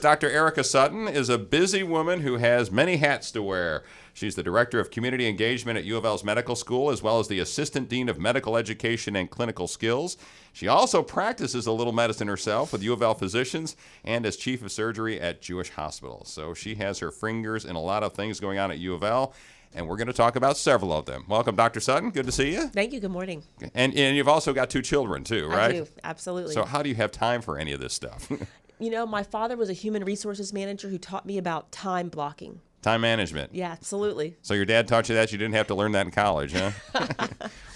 Dr. Erica Sutton is a busy woman who has many hats to wear. She's the Director of Community Engagement at UofL's Medical School, as well as the Assistant Dean of Medical Education and Clinical Skills. She also practices a little medicine herself with UofL physicians and as Chief of Surgery at Jewish Hospital. So she has her fingers in a lot of things going on at UofL, and we're going to talk about several of them. Welcome, Dr. Sutton. Good to see you. Thank you. Good morning. And you've also got 2 children, too, right? I do. Absolutely. So how do you have time for any of this stuff? You know, my father was a human resources manager who taught me about time blocking. Time management. Yeah, absolutely. So your dad taught you that? You didn't have to learn that in college, huh?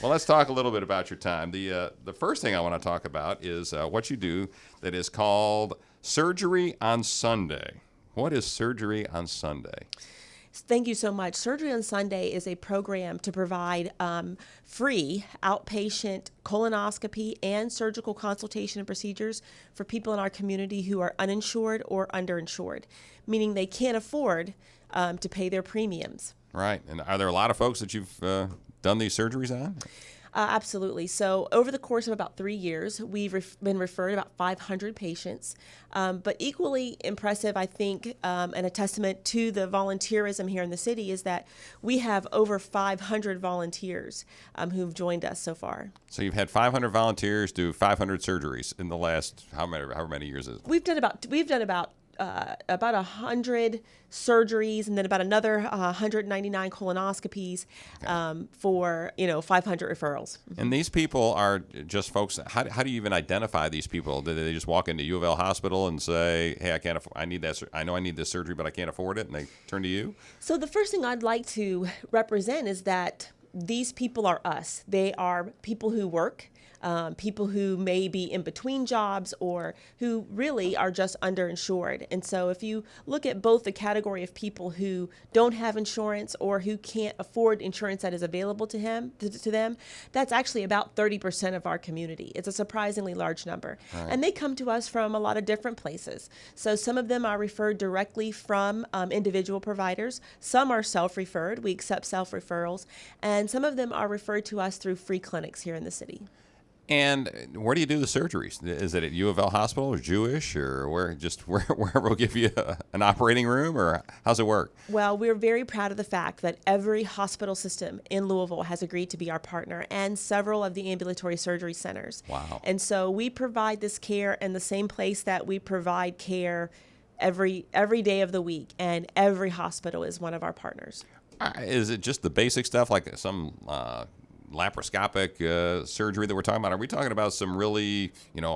Well, let's talk a little bit about your time. The first thing I want to talk about is what you do that is called Surgery on Sunday. What is Surgery on Sunday? Thank you so much. Surgery on Sunday is a program to provide free outpatient colonoscopy and surgical consultation and procedures for people in our community who are uninsured or underinsured, meaning they can't afford to pay their premiums. Right. And are there a lot of folks that you've done these surgeries on? Absolutely. So over the course of about 3 years, we've been referred about 500 patients. But equally impressive, I think, and a testament to the volunteerism here in the city is that we have over 500 volunteers who've joined us so far. So you've had 500 volunteers do 500 surgeries in the last however many years is it? We've done about 100 surgeries and then about another 199 colonoscopies for 500 referrals. And these people are just folks. How do you even identify these people? Do they just walk into UofL Hospital and say, "Hey, I can't afford. I need that. I know I need this surgery, but I can't afford it," and they turn to you? So the first thing I'd like to represent is that these people are us. They are people who work. People who may be in between jobs or who really are just underinsured. And so if you look at both the category of people who don't have insurance or who can't afford insurance that is available to them, that's actually about 30% of our community. It's a surprisingly large number. Right. And they come to us from a lot of different places. So some of them are referred directly from individual providers. Some are self-referred. We accept self-referrals. And some of them are referred to us through free clinics here in the city. And where do you do the surgeries? Is it at UofL Hospital or Jewish or wherever we'll give you an operating room, or how's it work? Well, we're very proud of the fact that every hospital system in Louisville has agreed to be our partner and several of the ambulatory surgery centers. Wow. And so we provide this care in the same place that we provide care every day of the week, and every hospital is one of our partners. Is it just the basic stuff like some laparoscopic surgery that we're talking about? Are we talking about some really,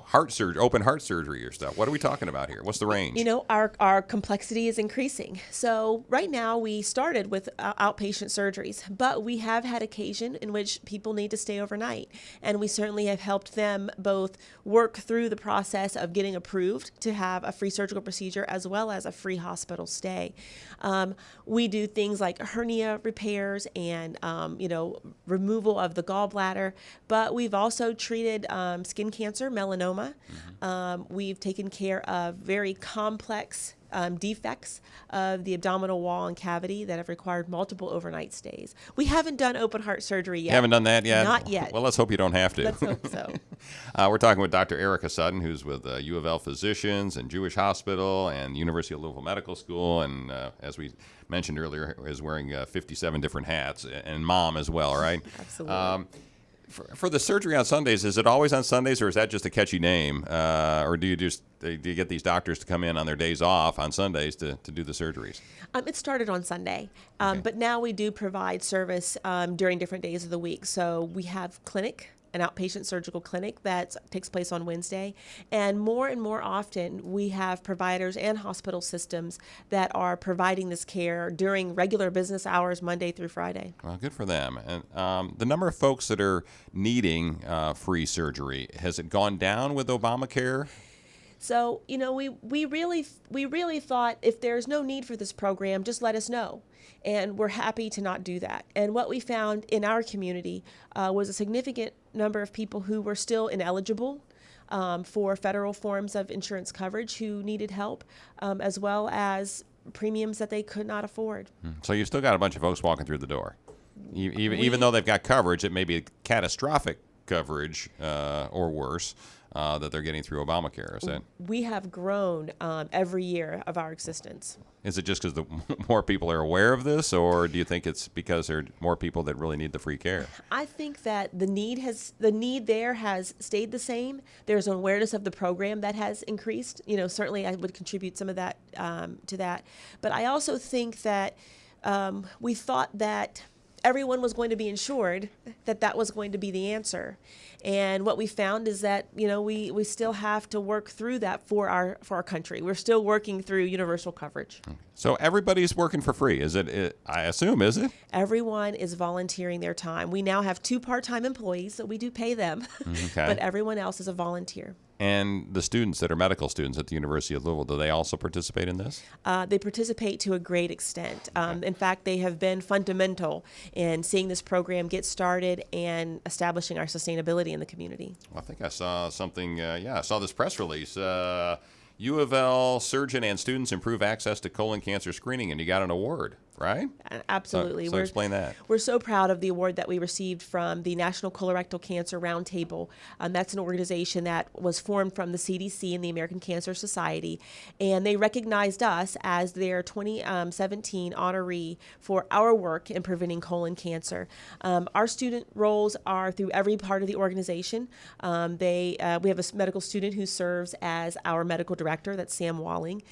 heart surgery, open heart surgery or stuff? What are we talking about here? What's the range? Our complexity is increasing. So right now we started with outpatient surgeries, but we have had occasion in which people need to stay overnight. And we certainly have helped them both work through the process of getting approved to have a free surgical procedure as well as a free hospital stay. We do things like hernia repairs and, removal of the gallbladder, but we've also treated skin cancer, melanoma. Mm-hmm. We've taken care of very complex defects of the abdominal wall and cavity that have required multiple overnight stays. We haven't done open heart surgery yet. You haven't done that yet? Not yet. Well, let's hope you don't have to. Let's hope so. We're talking with Dr. Erica Sutton, who's with UofL Physicians and Jewish Hospital and University of Louisville Medical School, and as we mentioned earlier, is wearing 57 different hats, and mom as well, right? Absolutely. For the surgery on Sundays, is it always on Sundays, or is that just a catchy name? Or do you get these doctors to come in on their days off on Sundays to do the surgeries? It started on Sunday, Okay. but now we do provide service during different days of the week. So we have an outpatient surgical clinic that takes place on Wednesday. And more often, we have providers and hospital systems that are providing this care during regular business hours, Monday through Friday. Well, good for them. And the number of folks that are needing free surgery, has it gone down with Obamacare? So, we really thought if there's no need for this program, just let us know. And we're happy to not do that. And what we found in our community was a significant number of people who were still ineligible for federal forms of insurance coverage who needed help, as well as premiums that they could not afford. So you've still got a bunch of folks walking through the door. Even though they've got coverage, it may be catastrophic coverage or worse. that they're getting through Obamacare. Is that? We have grown every year of our existence. Is it just because the more people are aware of this, or do you think it's because there are more people that really need the free care? I think that the need there has stayed the same. There's an awareness of the program that has increased. Certainly I would contribute some of that to that. But I also think that we thought that everyone was going to be insured, that was going to be the answer. And what we found is that, we still have to work through that for our country. We're still working through universal coverage. So everybody's working for free, is it? I assume, is it? Everyone is volunteering their time. We now have 2 part-time employees, so we do pay them, Okay. but everyone else is a volunteer. And the students that are medical students at the University of Louisville, do they also participate in this? They participate to a great extent. In fact, they have been fundamental in seeing this program get started and establishing our sustainability in the community. Well, I think I saw something. I saw this press release. UofL surgeon and students improve access to colon cancer screening, and you got an award, right? Absolutely. So explain that. We're so proud of the award that we received from the National Colorectal Cancer Roundtable. That's an organization that was formed from the CDC and the American Cancer Society, and they recognized us as their 2017 honoree for our work in preventing colon cancer. Our student roles are through every part of the organization. We have a medical student who serves as our medical director, that's Sam Walling.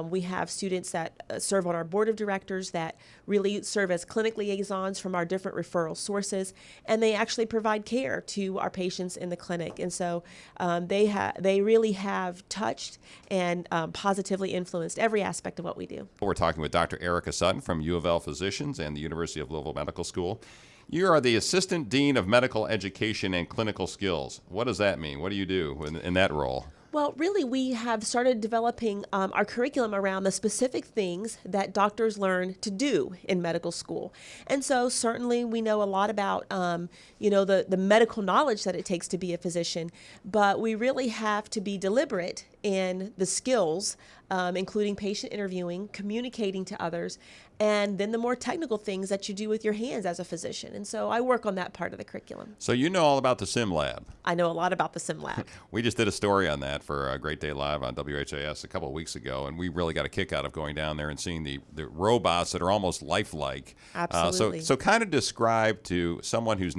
We have students that serve on our board of directors that really serve as clinic liaisons from our different referral sources, and they actually provide care to our patients in the clinic. And so they really have touched and positively influenced every aspect of what we do. We're talking with Dr. Erica Sutton from UofL Physicians and the University of Louisville Medical School. You are the Assistant Dean of Medical Education and Clinical Skills. What does that mean? What do you do in that role? Well, really, we have started developing our curriculum around the specific things that doctors learn to do in medical school. And so certainly we know a lot about, the medical knowledge that it takes to be a physician, but we really have to be deliberate in the skills, including patient interviewing, communicating to others, and then the more technical things that you do with your hands as a physician. And so I work on that part of the curriculum. So you know all about the Sim Lab. I know a lot about the Sim Lab. We just did a story on that for a Great Day Live on WHAS a couple of weeks ago, and we really got a kick out of going down there and seeing the robots that are almost lifelike. Absolutely. So kind of describe to someone who's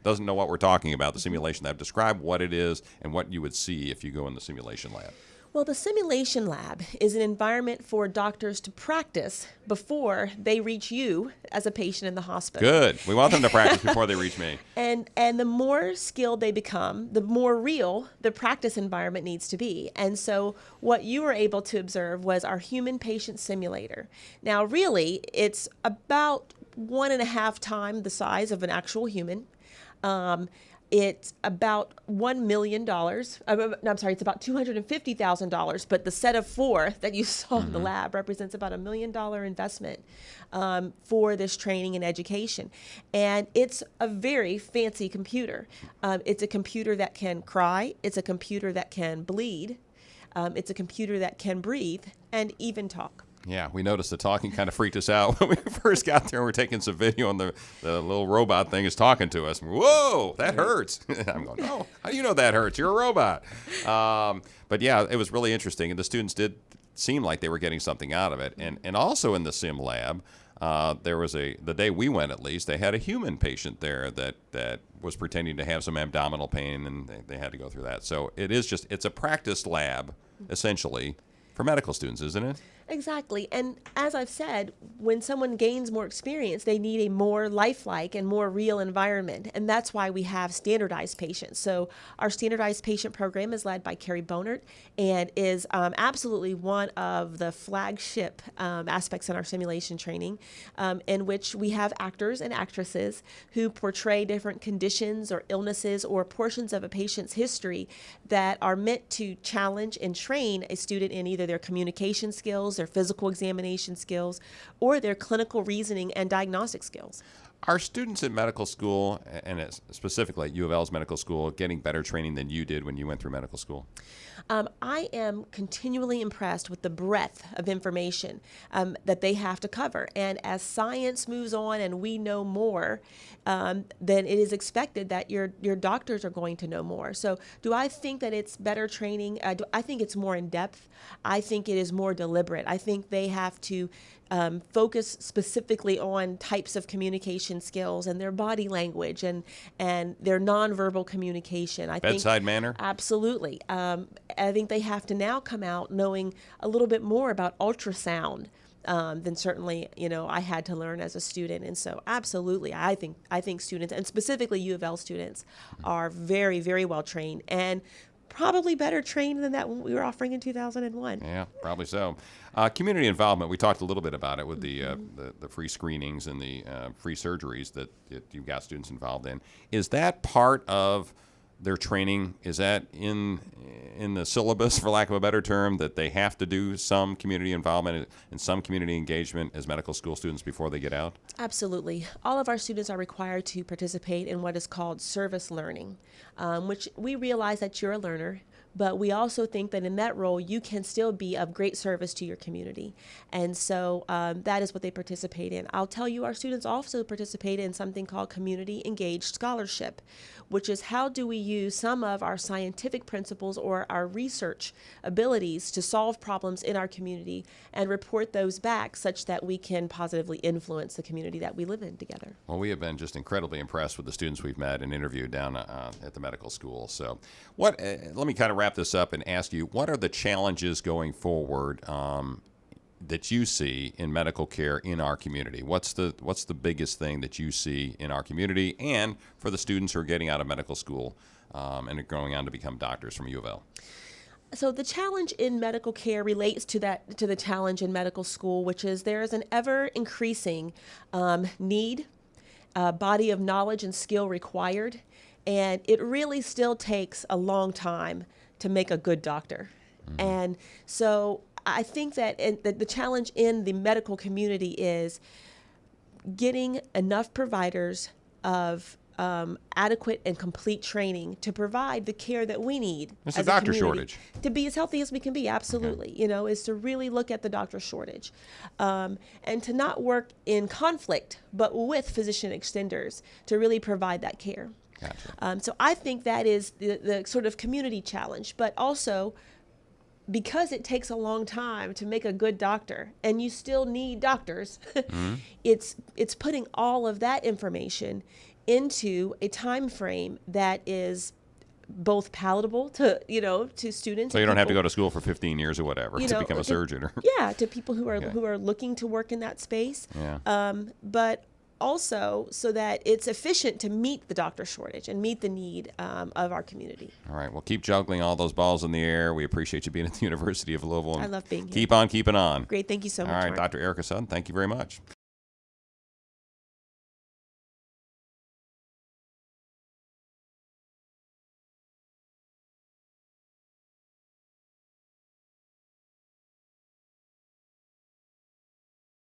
doesn't know what we're talking about, the simulation lab, describe what it is and what you would see if you go in the simulation lab. Well, the simulation lab is an environment for doctors to practice before they reach you as a patient in the hospital. Good. We want them to practice before they reach me. And the more skilled they become, the more real the practice environment needs to be. And so what you were able to observe was our human patient simulator. Now, really, it's about 1.5 times the size of an actual human. It's about $1 million. It's about $250,000. But the set of 4 that you saw in the lab represents about $1 million investment for this training and education. And it's a very fancy computer. It's a computer that can cry. It's a computer that can bleed. It's a computer that can breathe and even talk. Yeah, we noticed the talking kind of freaked us out when we first got there. We're taking some video, and the little robot thing is talking to us. Whoa, that hurts. I'm going, no, how do you know that hurts? You're a robot. But yeah, it was really interesting, and the students did seem like they were getting something out of it. And also in the sim lab, there was the day we went at least, they had a human patient there that was pretending to have some abdominal pain, and they had to go through that. So it's a practice lab, essentially, for medical students, isn't it? Exactly. And as I've said, when someone gains more experience, they need a more lifelike and more real environment. And that's why we have standardized patients. So our standardized patient program is led by Carrie Bonert and is absolutely one of the flagship aspects in our simulation training, in which we have actors and actresses who portray different conditions or illnesses or portions of a patient's history that are meant to challenge and train a student in either their communication skills, their physical examination skills, or their clinical reasoning and diagnostic skills. Are students in medical school, and specifically at UofL's medical school, getting better training than you did when you went through medical school? I am continually impressed with the breadth of information that they have to cover. And as science moves on and we know more, then it is expected that your doctors are going to know more. So do I think that it's better training? I think it's more in depth. I think it is more deliberate. I think they have to focus specifically on types of communication skills and their body language and their nonverbal communication. Bedside manner? Absolutely. I think they have to now come out knowing a little bit more about ultrasound than certainly I had to learn as a student. And so absolutely, I think students, and specifically U of L students, are very, very well trained and probably better trained than that we were offering in 2001. Yeah, probably so. Community involvement, we talked a little bit about it with the free screenings and the free surgeries that you've got students involved in. Is that part of their training? Is that in the syllabus, for lack of a better term, that they have to do some community involvement and some community engagement as medical school students before they get out? Absolutely. All of our students are required to participate in what is called service learning, which we realize that you're a learner, but we also think that in that role you can still be of great service to your community. And so that is what they participate in. I'll tell you, our students also participate in something called Community Engaged Scholarship, which is how do we use some of our scientific principles or our research abilities to solve problems in our community and report those back such that we can positively influence the community that we live in together. Well, we have been just incredibly impressed with the students we've met and interviewed down at the medical school. So let me kind of wrap this up and ask you, what are the challenges going forward that you see in medical care in our community? What's the biggest thing that you see in our community and for the students who are getting out of medical school and are going on to become doctors from U of L? So the challenge in medical care relates to the challenge in medical school, which is there is an ever increasing need, body of knowledge and skill required, and it really still takes a long time to make a good doctor. Mm-hmm. And so I think that the challenge in the medical community is getting enough providers of adequate and complete training to provide the care that we need. It's a doctor shortage. To be as healthy as we can be, absolutely. Okay. Is to really look at the doctor shortage and to not work in conflict, but with physician extenders to really provide that care. Gotcha. So I think that is the sort of community challenge, but also because it takes a long time to make a good doctor and you still need doctors, mm-hmm. it's putting all of that information into a time frame that is both palatable to students. So you don't have to go to school for 15 years or whatever to become a surgeon. To people who are looking to work in that space. Yeah. But also so that it's efficient to meet the doctor shortage and meet the need of our community. All right. Well, keep juggling all those balls in the air. We appreciate you being at the University of Louisville. I love being here. Keep on keeping on. Great. Thank you so much. All right, Dr. Erica Sutton, thank you very much.